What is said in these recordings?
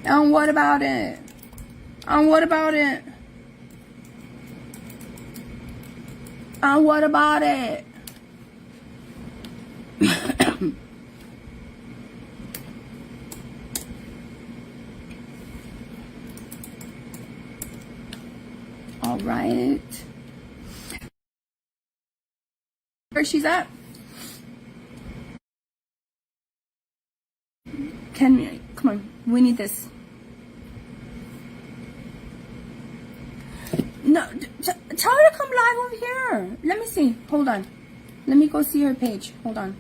And what about it? And what about it? And what about it? All right. Where she's at? Come on, we need this. No, tell her to come live over here. Let me see. Hold on. Let me go see her page. Hold on.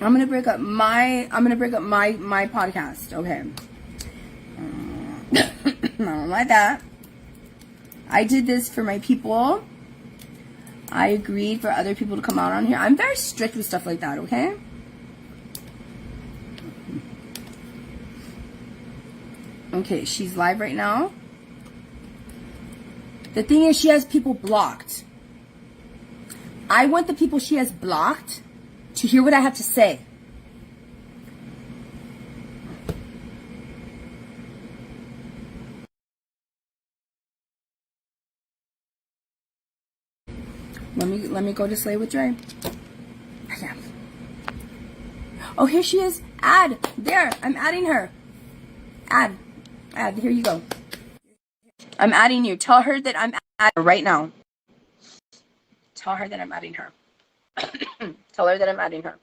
I'm gonna break up my podcast. Okay. I don't like that. I did this for my people. I agreed for other people to come out on here. I'm very strict with stuff like that, okay? Okay, she's live right now. The thing is, she has people blocked. I want the people she has blocked to hear what I have to say. Let me go to Slay with Dre. Yeah. Oh, here she is. Add. There. I'm adding her. Add. Here you go. I'm adding you. Tell her that I'm adding her right now. Tell her that I'm adding her. Tell her that I'm adding her.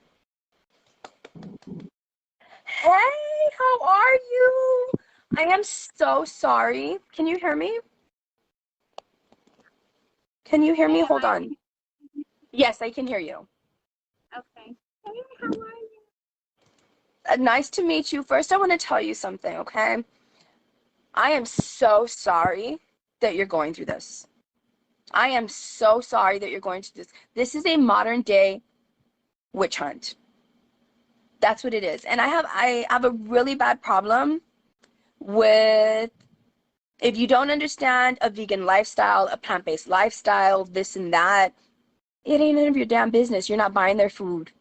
Hey, how are you? I am so sorry. Can you hear me? Can you hear me? Hold on. Yes, I can hear you. Okay. Hey, how are you? Nice to meet you. First, I want to tell you something, okay? I am so sorry that you're going through this. I am so sorry that you're going through this. This is a modern day witch hunt. That's what it is. And I have a really bad problem with, if you don't understand a vegan lifestyle, a plant-based lifestyle, this and that, it ain't none of your damn business. You're not buying their food.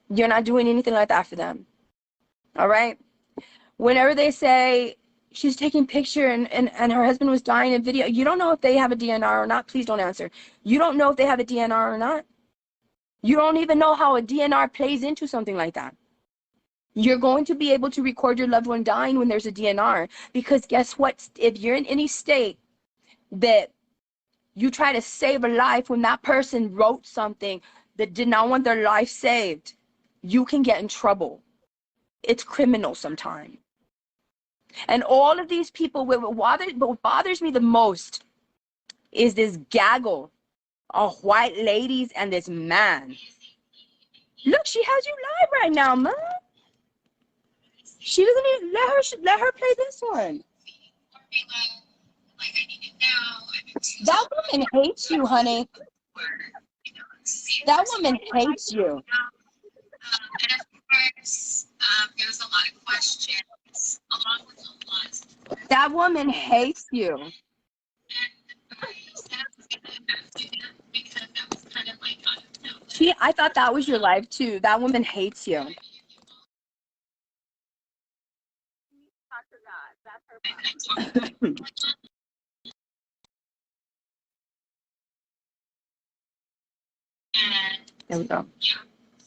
You're not doing anything like that for them. All right? Whenever they say she's taking picture and her husband was dying in video, you don't know if they have a DNR or not. Please don't answer. You don't know if they have a DNR or not. You don't even know how a DNR plays into something like that. You're going to be able to record your loved one dying when there's a DNR, because guess what? If you're in any state that you try to save a life when that person wrote something that did not want their life saved, you can get in trouble. It's criminal sometimes. And all of these people, what bothers me the most is this gaggle of white ladies and this man. Look, she has you live right now, man. She doesn't even let her play this one. That woman hates you, honey. That woman hates you. And of course, there's a lot of questions along with a lot. That woman hates you. And I said I was going to ask you that because that was kind of like out of nowhere. I thought that was your life too. That woman hates you. There we go.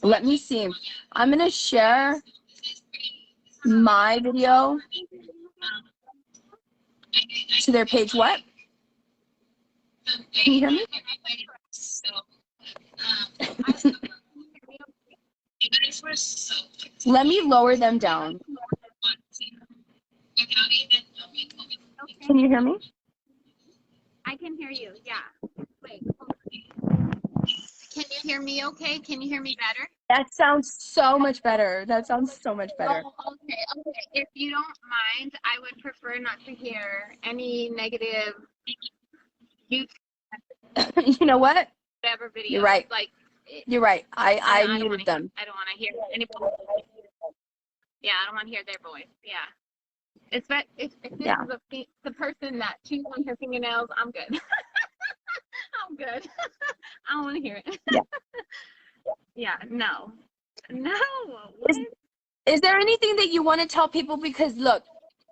Let me see. I'm going to share my video to their page. What? Can you hear me? Let me lower them down. Can you hear me? I can hear you, yeah. Wait, can you hear me okay? Can you hear me better? That sounds so much better. That sounds so much better. Oh, okay. If you don't mind, I would prefer not to hear any negative YouTube, You know what? whatever videos. You're right. Like, You're right. I don't muted them. I don't want to hear anybody. Yeah, I don't want to hear their voice. Yeah. If this Yeah. is the person that chews on her fingernails, I'm good. I'm good. I don't want to hear it. Yeah. Yeah, no. No. Is, What? is there anything that you want to tell people? Because look,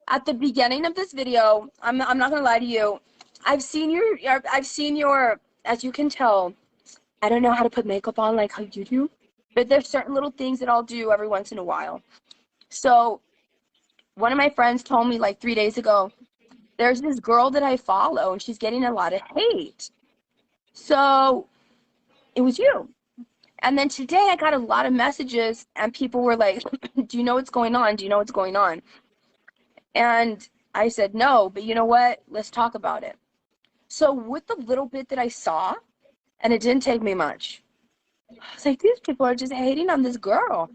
at the beginning of this video, I'm not gonna lie to you. I've seen your, as you can tell, I don't know how to put makeup on like how you do, but there's certain little things that I'll do every once in a while. So one of my friends told me like 3 days ago, there's this girl that I follow and she's getting a lot of hate. So it was you. And then today I got a lot of messages and people were like, do you know what's going on? Do you know what's going on? And I said, no, but you know what? Let's talk about it. So with the little bit that I saw, and it didn't take me much, I was like, these people are just hating on this girl.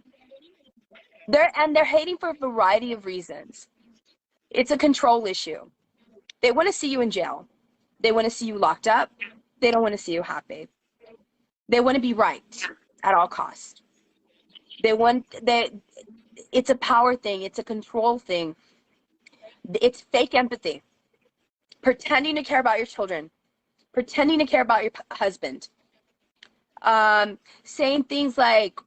They're hating for a variety of reasons. It's a control issue. They want to see you in jail. They want to see you locked up. They don't want to see you happy. They want to be right at all costs. It's a power thing. It's a control thing. It's fake empathy. Pretending to care about your children. Pretending to care about your husband. Saying things like,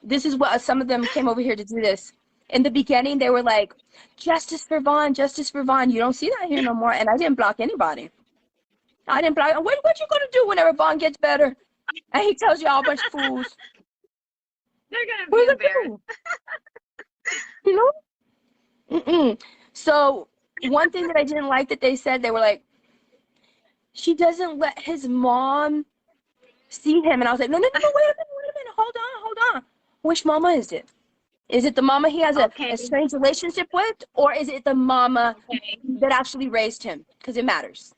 this is what some of them came over here to do this. In the beginning, they were like, justice for Vaughn, justice for Vaughn. You don't see that here no more. And I didn't block anybody. I didn't block. What you gonna do whenever Vaughn gets better? And he tells you all a bunch of fools. They're going to What be are you gonna embarrassed. do? You know? Mm-mm. So one thing that I didn't like that they said, they were like, she doesn't let his mom see him. And I was like, no, wait a minute, hold on. Which mama is it? Is it the mama he has Okay. a strange relationship with, or is it the mama Okay. that actually raised him? Because it matters.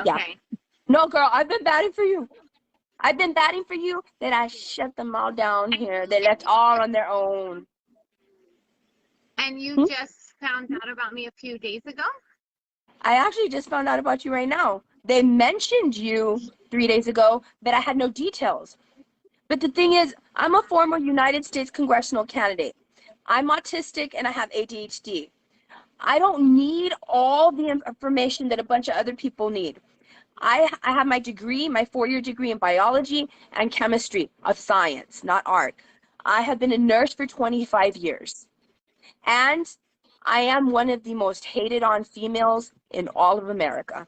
Yeah. Okay. No, girl, I've been batting for you. I've been batting for you. That I shut them all down here. They left all on their own. And you Hmm? just found out about me a few days ago? I actually just found out about you right now. They mentioned you 3 days ago, but I had no details. But the thing is, I'm a former United States congressional candidate. I'm autistic and I have ADHD. I don't need all the information that a bunch of other people need. I have my degree, my 4-year degree in biology and chemistry of science, not art. I have been a nurse for 25 years. And I am one of the most hated on females in all of America.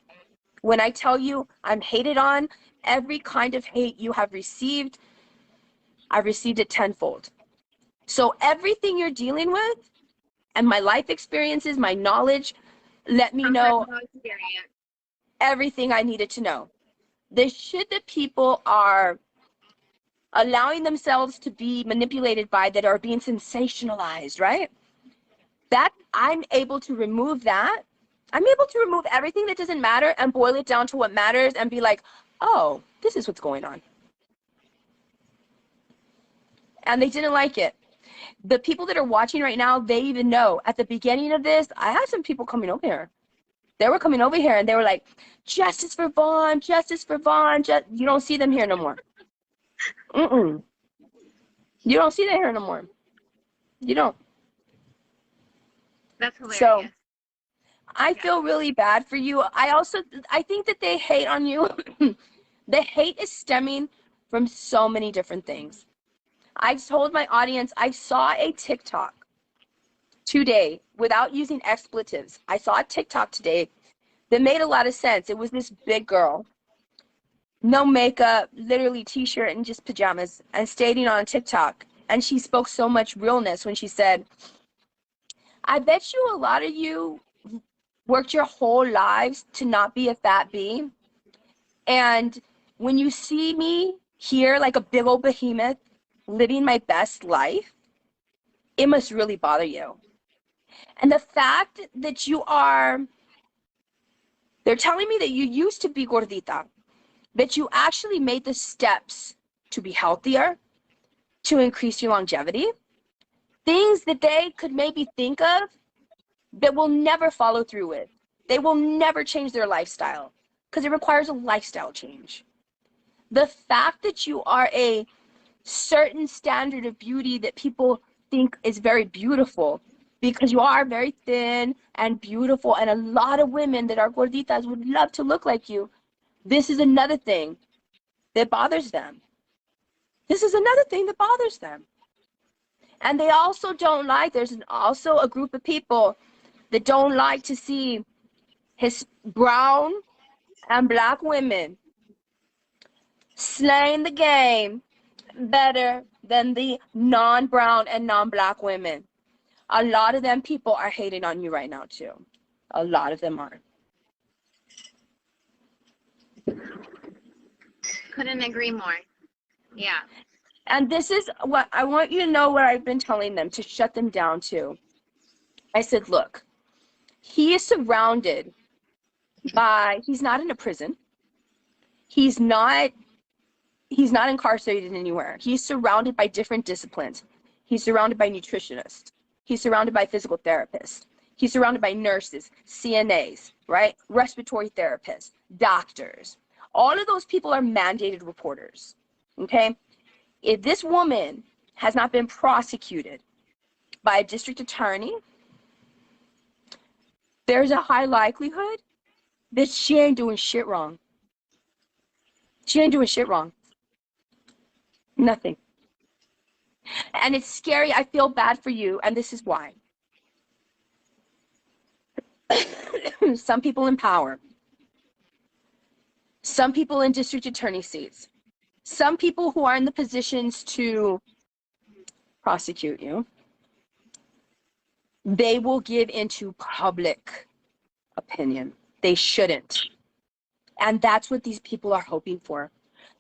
When I tell you I'm hated on, every kind of hate you have received, I've received it tenfold. So everything you're dealing with and my life experiences, my knowledge, let me From know personal experience. everything I needed to know. The shit that people are allowing themselves to be manipulated by, that are being sensationalized, right? That I'm able to remove that. I'm able to remove everything that doesn't matter and boil it down to what matters and be like, oh, this is what's going on. And they didn't like it. The people that are watching right now, they even know. At the beginning of this, I had some people coming over here. They were coming over here and they were like, justice for Vaughn, justice for Vaughn. You don't see them here no more. Mm-mm. You don't see them here no more. You don't. That's So hilarious. I Yeah. feel really bad for you. I think that they hate on you. The hate is stemming from so many different things. I told my audience, I saw a TikTok today without using expletives. I saw a TikTok today that made a lot of sense. It was this big girl, no makeup, literally t-shirt and just pajamas, and stating on TikTok. And she spoke so much realness when she said, I bet you a lot of you worked your whole lives to not be a fat bee. And when you see me here like a big old behemoth living my best life, it must really bother you. And the fact that they're telling me that you used to be gordita, that you actually made the steps to be healthier, to increase your longevity, things that they could maybe think of that will never follow through with. They will never change their lifestyle because it requires a lifestyle change. The fact that you are a certain standard of beauty that people think is very beautiful because you are very thin and beautiful, and a lot of women that are gorditas would love to look like you. This is another thing that bothers them. This is another thing that bothers them. And they also don't like, there's also a group of people that don't like to see his brown and black women slaying the game better than the non-brown and non-black women. A lot of them people are hating on you right now too. A lot of them are. Couldn't agree more. Yeah. And this is what I want you to know, what I've been telling them to shut them down to. I said, look, he is surrounded by, he's not in a prison. He's not incarcerated anywhere. He's surrounded by different disciplines. He's surrounded by nutritionists. He's surrounded by physical therapists. He's surrounded by nurses, CNAs, right? Respiratory therapists, doctors. All of those people are mandated reporters, okay? If this woman has not been prosecuted by a district attorney, there's a high likelihood that she ain't doing shit wrong. She ain't doing shit wrong. Nothing. And it's scary. I feel bad for you, and this is why. Some people in power, some people in district attorney seats, some people who are in the positions to prosecute you, they will give into public opinion. They shouldn't. And that's what these people are hoping for.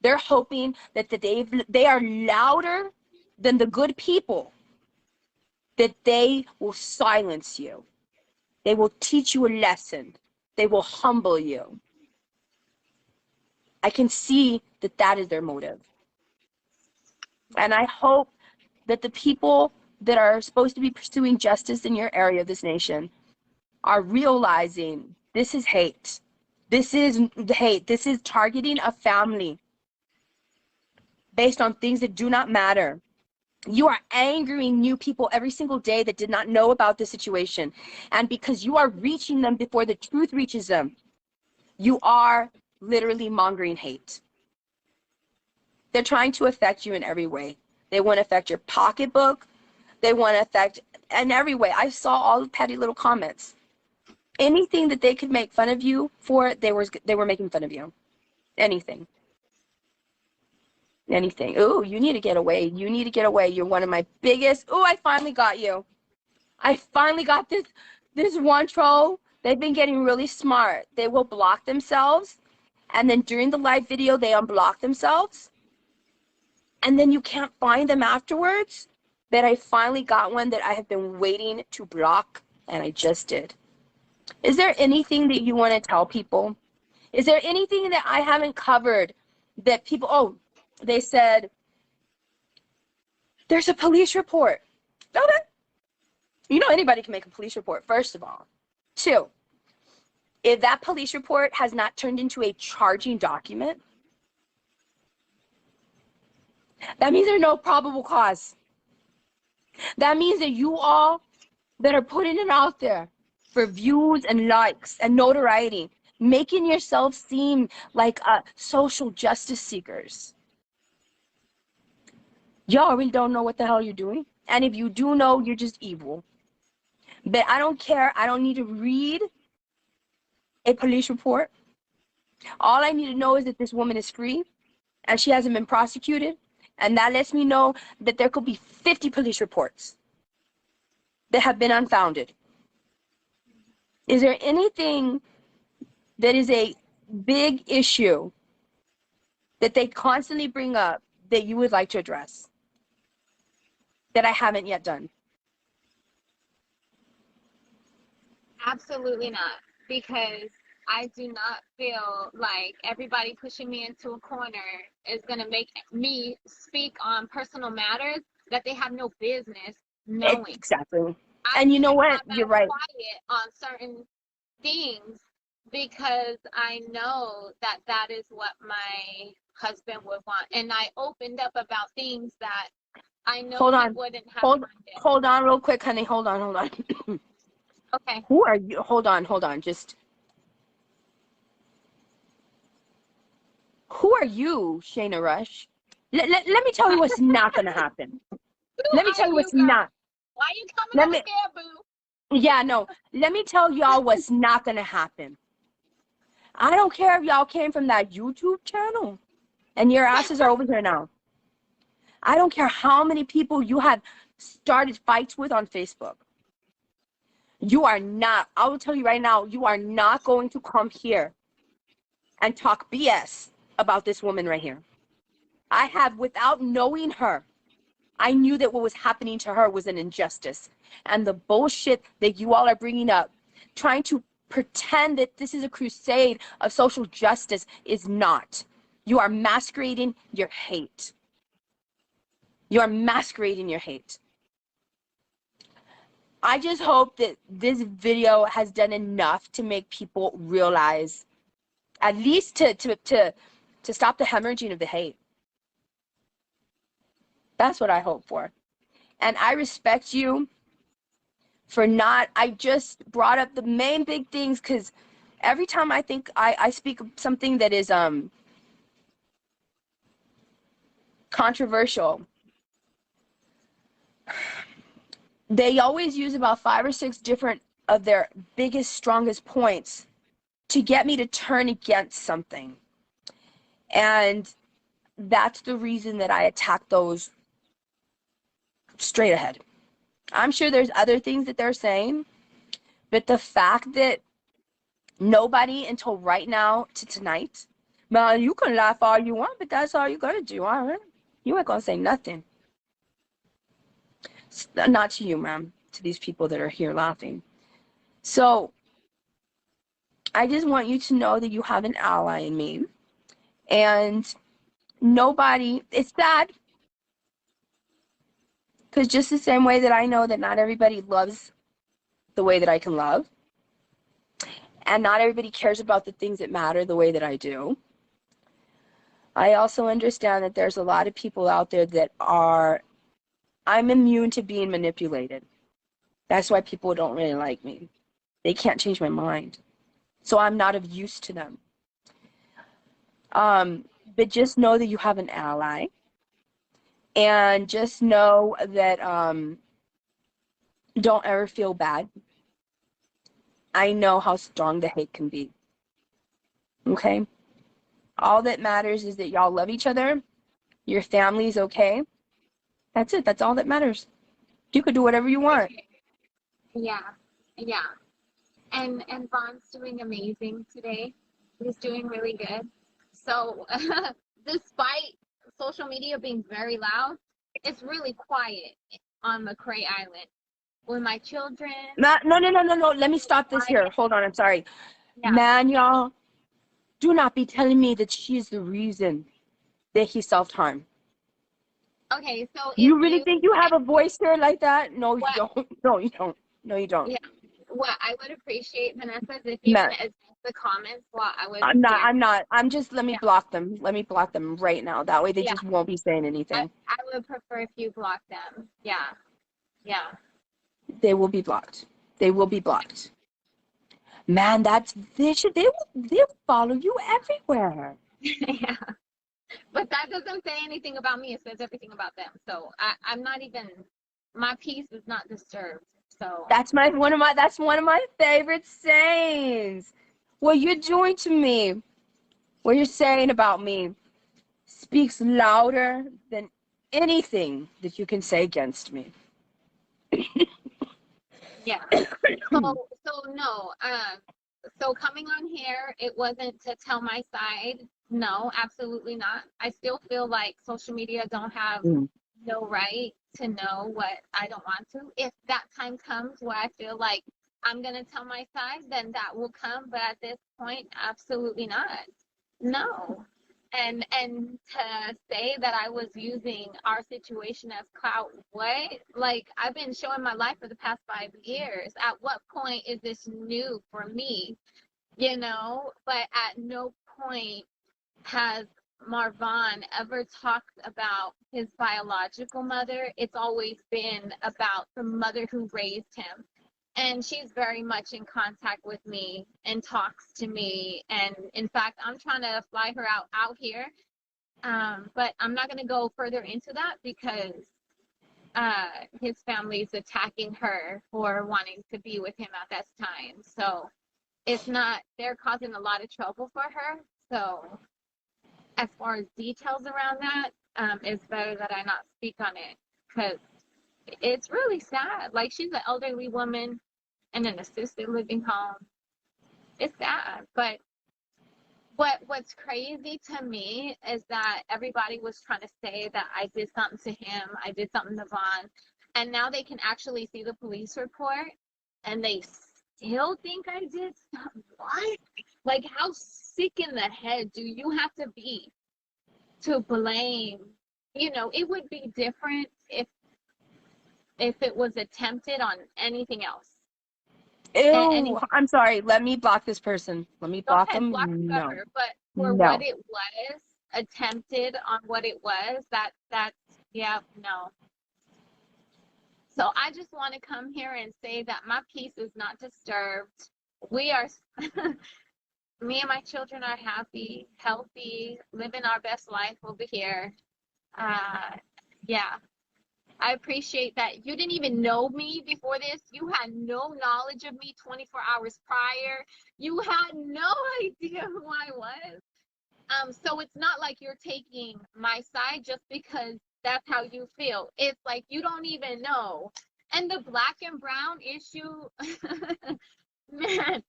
They're hoping that they are louder than the good people, that they will silence you. They will teach you a lesson. They will humble you. I can see that that is their motive. And I hope that the people that are supposed to be pursuing justice in your area of this nation are realizing this is hate. This is hate. This is targeting a family based on things that do not matter. You are angering new people every single day that did not know about the situation. And because you are reaching them before the truth reaches them, you are literally mongering hate. They're trying to affect you in every way. They want to affect your pocketbook. They want to affect in every way. I saw all the petty little comments. Anything that they could make fun of you for, they were making fun of you. Anything. Anything. Ooh, you need to get away. You need to get away. You're one of my biggest. Ooh, I finally got you. I finally got this one troll. They've been getting really smart. They will block themselves, and then during the live video, they unblock themselves, and then you can't find them afterwards. But I finally got one that I have been waiting to block, and I just did. Is there anything that you want to tell people? Is there anything that I haven't covered that people, oh, they said, there's a police report. Okay. You know, anybody can make a police report, first of all. Two, if that police report has not turned into a charging document, that means there's no probable cause. That means that you all that are putting it out there for views and likes and notoriety, making yourself seem like social justice seekers, y'all really don't know what the hell you're doing. And if you do know, you're just evil. But I don't care. I don't need to read a police report. All I need to know is that this woman is free and she hasn't been prosecuted. And that lets me know that there could be 50 police reports that have been unfounded. Is there anything that is a big issue that they constantly bring up that you would like to address that I haven't yet done? Absolutely not. Because I do not feel like everybody pushing me into a corner is going to make me speak on personal matters that they have no business knowing. Exactly. I And you know keep my what? mouth You're right. quiet on certain things because I know that that is what my husband would want. And I opened up about things that I know Hold he on. wouldn't have Hold minded. hold on real quick, honey. Hold on, hold on. Okay. Who are you? Hold on, hold on. Just who are you, Shayna Rush? Let me tell you what's not gonna happen. Who Let me are tell you you, what's girl? not. Why you coming Let up me here, boo? Yeah, no. Let me tell y'all what's not gonna happen. I don't care if y'all came from that YouTube channel and your asses are over here now. I don't care how many people you have started fights with on Facebook. You are not, I will tell you right now, you are not going to come here and talk BS about this woman right here. I have, without knowing her, I knew that what was happening to her was an injustice. And the bullshit that you all are bringing up, trying to pretend that this is a crusade of social justice, is not. You are masquerading your hate. You are masquerading your hate. I just hope that this video has done enough to make people realize, at least to stop the hemorrhaging of the hate. That's what I hope for. And I respect you for not, I just brought up the main big things because every time I think I speak of something that is controversial, they always use about 5 or 6 different of their biggest, strongest points to get me to turn against something. And that's the reason that I attack those straight ahead. I'm sure there's other things that they're saying, but the fact that nobody until right now to tonight, man, you can laugh all you want, but that's all you're gonna do, all right? You ain't gonna say nothing. Not to you, ma'am, to these people that are here laughing. So I just want you to know that you have an ally in me. And nobody, it's sad, because just the same way that I know that not everybody loves the way that I can love, and not everybody cares about the things that matter the way that I do, I also understand that there's a lot of people out there that are, I'm immune to being manipulated. That's why people don't really like me. They can't change my mind. So I'm not of use to them. But just know that you have an ally. And just know that don't ever feel bad. I know how strong the hate can be. Okay? All that matters is that y'all love each other. Your family's okay. That's it. That's all that matters. You could do whatever you want. Yeah, yeah. And Vaughn's doing amazing today. He's doing really good. So, despite social media being very loud, it's really quiet on McCrae Island. With my children, No, no, no, no, no, no. Let me really stop this here. quiet. Hold on. I'm sorry. Yeah. Man, y'all, do not be telling me that she's the reason that he self-harmed. Okay, so if You really you, think you have a voice here like that? No, you what, don't. No, you don't. No, you don't. yeah, what I would appreciate, Vanessa, is if you're Man, gonna address the comments while I was I'm not. sharing. I'm not. I'm just, let me Yeah, block them. Let me block them right now. That way they yeah. just won't be saying anything. I would prefer if you block them. Yeah, yeah. They will be blocked. They will be blocked. Man, that's vicious. They'll follow you everywhere. Yeah. But that doesn't say anything about me. It says everything about them. So I'm not even, my peace is not disturbed. So That's one of my favorite sayings. What you're doing to me, what you're saying about me, speaks louder than anything that you can say against me. yeah. So no. So coming on here, it wasn't to tell my side. No, absolutely not. I still feel like social media don't have Mm. no right to know what I don't want to. If that time comes where I feel like I'm gonna tell my side, then that will come. But at this point, absolutely not. No. And to say that I was using our situation as clout, what? Like I've been showing my life for the past 5 years. At what point is this new for me? But at no point has Marvin ever talked about his biological mother, it's always been about the mother who raised him. And she's very much in contact with me and talks to me. And in fact, I'm trying to fly her out here. But I'm not going to go further into that because his family's attacking her for wanting to be with him at that time. So it's not, they're causing a lot of trouble for her. So as far as details around that, it's better that I not speak on it because it's really sad. Like, she's an elderly woman in an assisted living home. It's sad. But what's crazy to me is that everybody was trying to say that I did something to him, I did something to Vaughn, and now they can actually see the police report and they still think I did something. What? Like, how sick in the head do you have to be to blame? You know, it would be different if it was attempted on anything else. Ew, I'm sorry. Let me block this person. Let me Go block ahead, him. block No. whoever. But for what No. it was, attempted on what it was, that's yeah, no. So I just want to come here and say that my peace is not disturbed. We are, me and my children are happy, healthy, living our best life over here. Yeah, I appreciate that. You didn't even know me before this. You had no knowledge of me 24 hours prior. You had no idea who I was. So it's not like you're taking my side just because that's how you feel. It's like you don't even know. And the black and brown issue, man.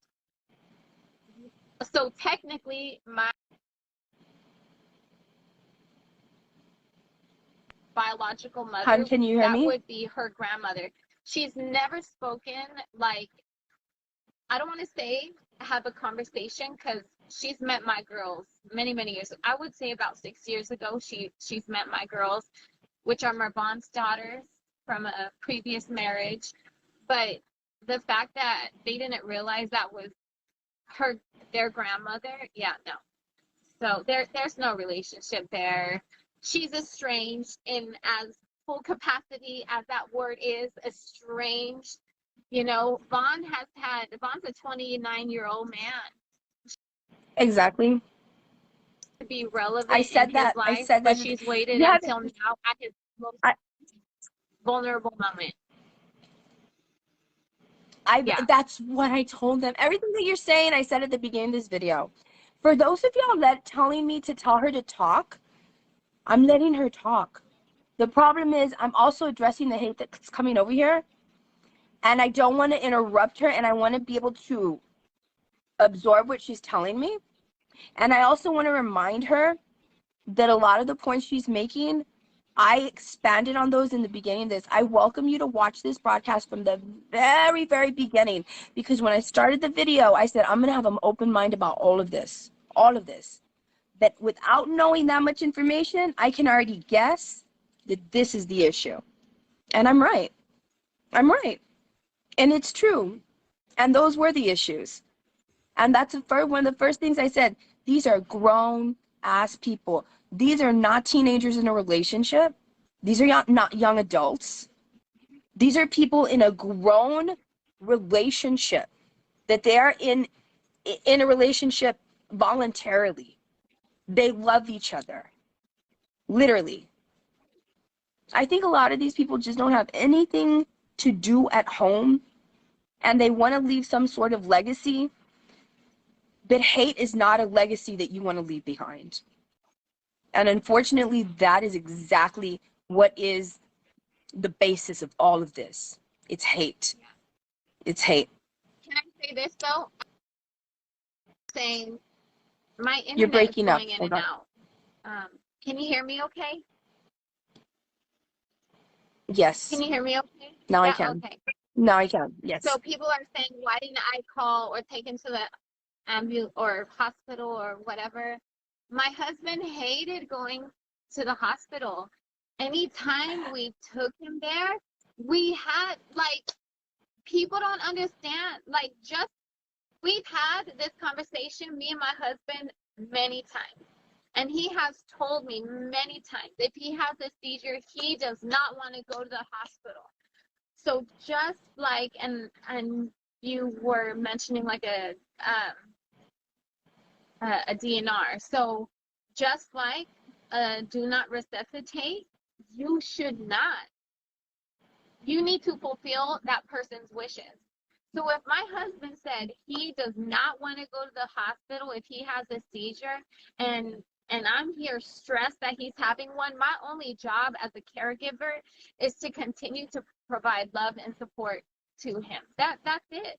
So technically, my biological Hun, mother, can you hear that me? would be her grandmother. She's never spoken, like, I don't want to say have a conversation because she's met my girls many, many years. I would say about 6 years ago, she's met my girls, which are Marvan's daughters from a previous marriage. But the fact that they didn't realize that was their grandmother, yeah, no. So there's no relationship there. She's estranged in as full capacity as that word is, estranged. You know, Vaughn's a 29-year-old man Exactly. to be relevant in his I life, said but that. she's waited You haven't. until now at his most I, vulnerable moment. Yeah. that's what I told them. Everything that you're saying, I said at the beginning of this video. For those of y'all that telling me to tell her to talk, I'm letting her talk. The problem is I'm also addressing the hate that's coming over here, and I don't want to interrupt her, and I want to be able to absorb what she's telling me. And I also want to remind her that a lot of the points she's making, I expanded on those in the beginning of this. I welcome you to watch this broadcast from the very, very beginning, because when I started the video, I said, I'm going to have an open mind about all of this. But without knowing that much information, I can already guess that this is the issue. And I'm right. I'm right. And it's true. And those were the issues. And that's one of the first things I said. These are grown ass people. These are not teenagers in a relationship. These are not young adults. These are people in a grown relationship that they are in a relationship voluntarily. They love each other. Literally. I think a lot of these people just don't have anything to do at home and they want to leave some sort of legacy. But hate is not a legacy that you want to leave behind. And unfortunately, that is exactly what is the basis of all of this. It's hate. Yeah. It's hate. Can I say this though? Saying my You're internet is breaking up. going in Hold and on. out. Can you hear me okay? Can Yes. you hear me okay? Now I Yeah, can. okay. Now I can. So Yes. people are saying, why didn't I call or take him to the ambulance or hospital or whatever? My husband hated going to the hospital. Anytime we took him there, we had like people don't understand. Like just we've had this conversation, me and my husband, many times. And he has told me many times if he has a seizure, he does not want to go to the hospital. So just like, and you were mentioning like a DNR. So just like do not resuscitate, you should not. You need to fulfill that person's wishes. So if my husband said he does not want to go to the hospital if he has a seizure, and I'm here stressed that he's having one, my only job as a caregiver is to continue to provide love and support to him. That's it.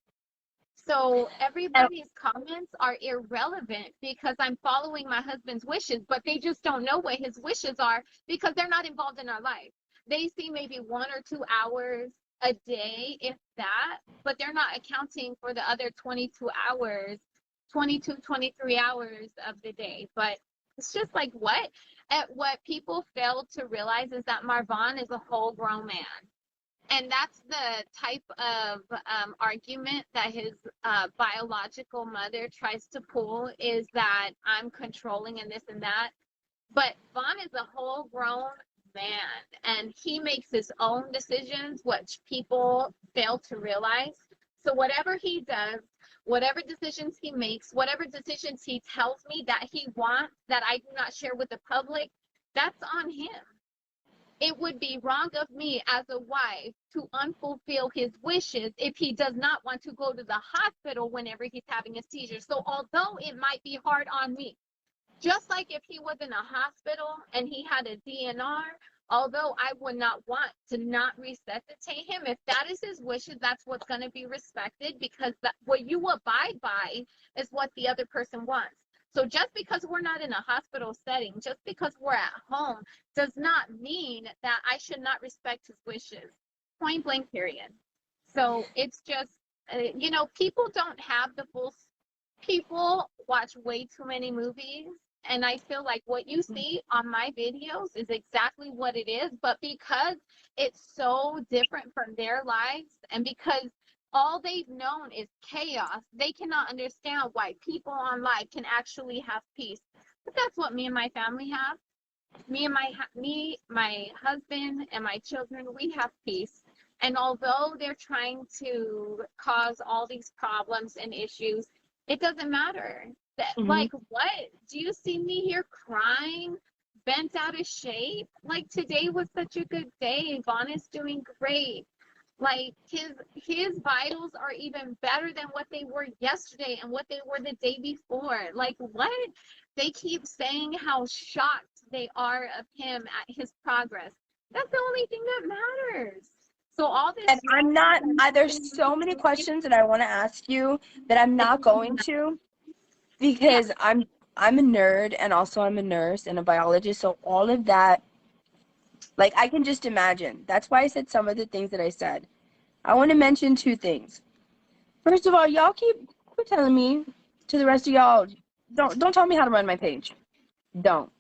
So And, everybody's comments are irrelevant because I'm following my husband's wishes, but they just don't know what his wishes are because they're not involved in our life. They see maybe 1 or 2 hours a day, if that, but they're not accounting for the other 22 hours, 22, 23 hours of the day. But it's just like what people fail to realize is that Marvin is a whole grown man. And that's the type of argument that his biological mother tries to pull, is that I'm controlling and this and that. But Vaughn is a whole grown man, and he makes his own decisions, which people fail to realize. So whatever he does, whatever decisions he makes, whatever decisions he tells me that he wants that I do not share with the public, that's on him. It would be wrong of me as a wife to unfulfill his wishes if he does not want to go to the hospital whenever he's having a seizure. So although it might be hard on me, just like if he was in a hospital and he had a DNR, although I would not want to not resuscitate him, if that is his wishes, that's what's going to be respected, because what you abide by is what the other person wants. So just because we're not in a hospital setting, just because we're at home, does not mean that I should not respect his wishes. Point blank, period. So it's just, people don't have the full. People watch way too many movies, and I feel like what you see on my videos is exactly what it is, but because it's so different from their lives, and because all they've known is chaos, they cannot understand why people on live can actually have peace. But that's what me and my family have. My husband and my children, we have peace. And although they're trying to cause all these problems and issues, it doesn't matter. mhm. Like, what? Do you see me here crying, bent out of shape? Like, today was such a good day. Vaughn is doing great. Like, his vitals are even better than what they were yesterday and what they were the day before. Like, what? They keep saying how shocked they are of him at his progress. That's the only thing that matters. So all this And I'm stress not, there's so many questions that I want to ask you that I'm not going to, yeah, because I'm a nerd, and also I'm a nurse and a biologist, so all of that, like, I can just imagine. That's why I said some of the things that I said. I want to mention two things. First of all, y'all quit telling me to the rest of y'all, don't tell me how to run my page. Don't.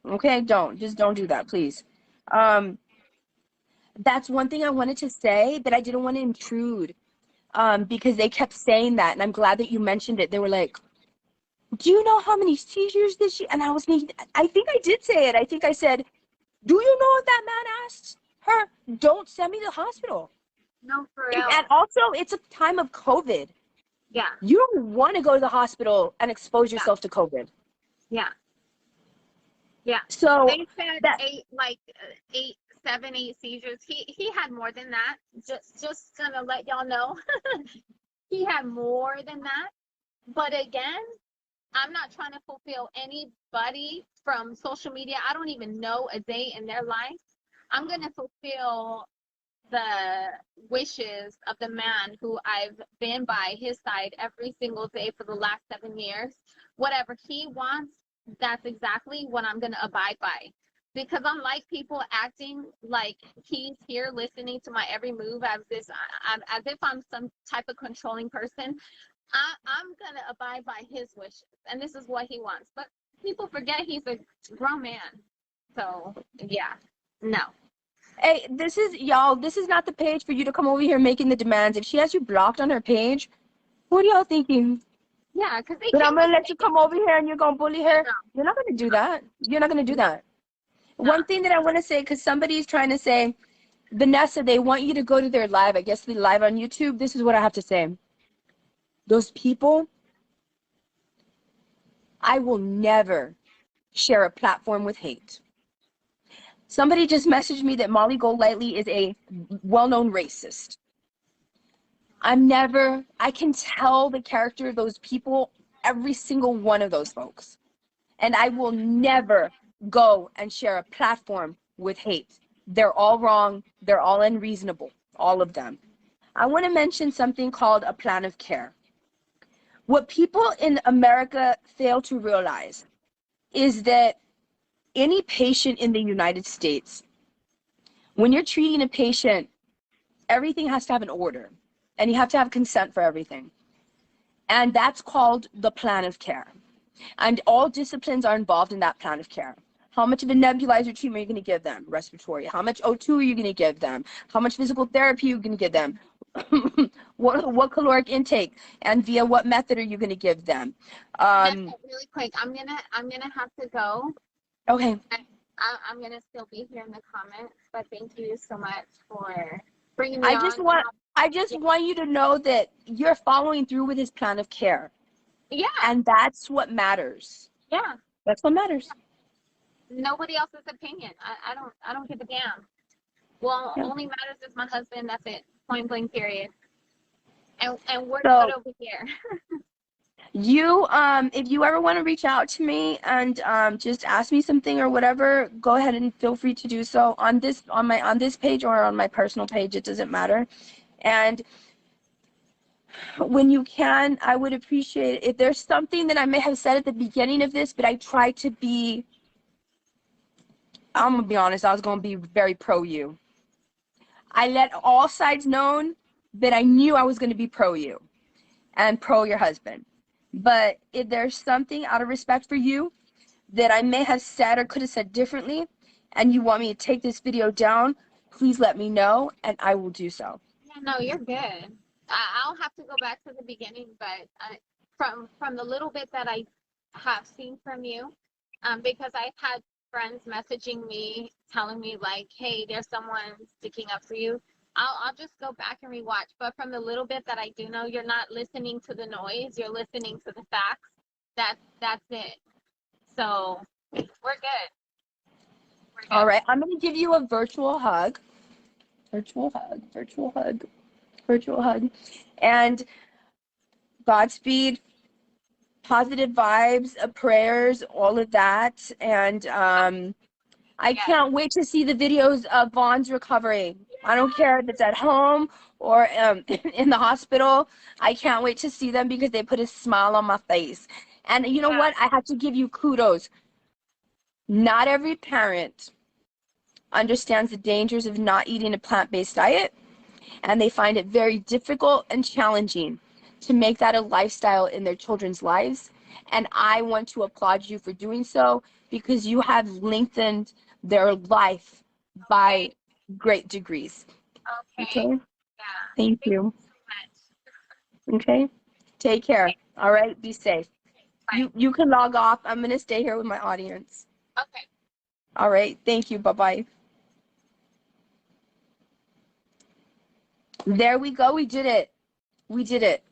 Okay? Don't. Just don't do that, please. Um, that's one thing I wanted to say, that I didn't want to intrude. Because they kept saying that, and I'm glad that you mentioned it. They were like, "Do you know how many seizures this year?" And I was thinking, I think I did say it. I think I said, "Do you know if that man asked her, don't send me to the hospital?" no, for And real. also, it's a time of COVID. Yeah, You don't want to go to the hospital and expose yeah, yourself to COVID. yeah, yeah. So They said that, eight, 7, 8 seizures. He had more than that. Just gonna let y'all know, he had more than that. But again, I'm not trying to fulfill anybody from social media. I don't even know a day in their life. I'm gonna fulfill the wishes of the man who I've been by his side every single day for the last 7 years. Whatever he wants, that's exactly what I'm going to abide by. Because unlike people acting like he's here listening to my every move as if I'm some type of controlling person, I'm going to abide by his wishes. And this is what he wants. But people forget he's a grown man. So, yeah, no. hey, this is, y'all, this is not the page for you to come over here making the demands. If she has you blocked on her page, what are y'all thinking? Yeah, because they But I'm can't gonna just let you make it. come over here and you're gonna bully Yeah, her. You're not gonna do that. You're not gonna do that. no, no. One thing that I want to say, because somebody's trying to say, Vanessa, they want you to go to their live. I guess they live on YouTube. This is what I have to say. Those people, I will never share a platform with hate. Somebody just messaged me that Molly Golightly is a well-known racist. I can tell the character of those people, every single one of those folks. And I will never go and share a platform with hate. They're all wrong. They're all unreasonable, all of them. I want to mention something called a plan of care. What people in America fail to realize is that any patient in the United States, when you're treating a patient, everything has to have an order and you have to have consent for everything. And that's called the plan of care. And all disciplines are involved in that plan of care. How much of a nebulizer treatment are you going to give them? Respiratory. How much O2 are you going to give them? How much physical therapy are you going to give them? what caloric intake and via what method are you going to give them? Vanessa, really quick, I'm gonna have to go. Okay. I'm gonna still be here in the comments, but thank you so much for bringing me I on. just want I just want you to know that you're following through with his plan of care. Yeah, And that's what matters. yeah. That's what matters. Nobody else's opinion. I don't give a damn. Well, Yeah. only matters is my husband. That's it. Point blank. Period. And we're good So over here. you if you ever want to reach out to me and just ask me something or whatever, go ahead and feel free to do so on this page or on my personal page. It doesn't matter. And when you can, I would appreciate it. If there's something that I may have said at the beginning of this, but I try to be, I'm gonna be honest, I was gonna be very pro you. I let all sides known that I knew I was gonna be pro you and pro your husband. But if there's something out of respect for you that I may have said or could have said differently, and you want me to take this video down, please let me know and I will do so. Yeah, no, you're good. I'll have to go back to the beginning, but from the little bit that I have seen from you, because I've had friends messaging me telling me like, "Hey, there's someone sticking up for you." I'll just go back and rewatch. But from the little bit that I do know, you're not listening to the noise. You're listening to the facts. That's it. So we're good. We're All good. right, I'm gonna give you a virtual hug. Virtual hug, virtual hug, virtual hug. And Godspeed, positive vibes, prayers, all of that. And I Yes. can't wait to see the videos of Vaughn's recovery. I don't care if it's at home or in the hospital. I can't wait to see them because they put a smile on my face. And you know Yeah. what? I have to give you kudos. Not every parent understands the dangers of not eating a plant-based diet, and they find it very difficult and challenging to make that a lifestyle in their children's lives. And I want to applaud you for doing so because you have lengthened their life Okay. by great degrees. Okay. Okay? Yeah. Thank Thank you. you so much. Okay? Take care. Okay. All right? Be safe. Bye. You can log off. I'm going to stay here with my audience. Okay. All right? Thank you. Bye-bye. There we go. We did it. We did it.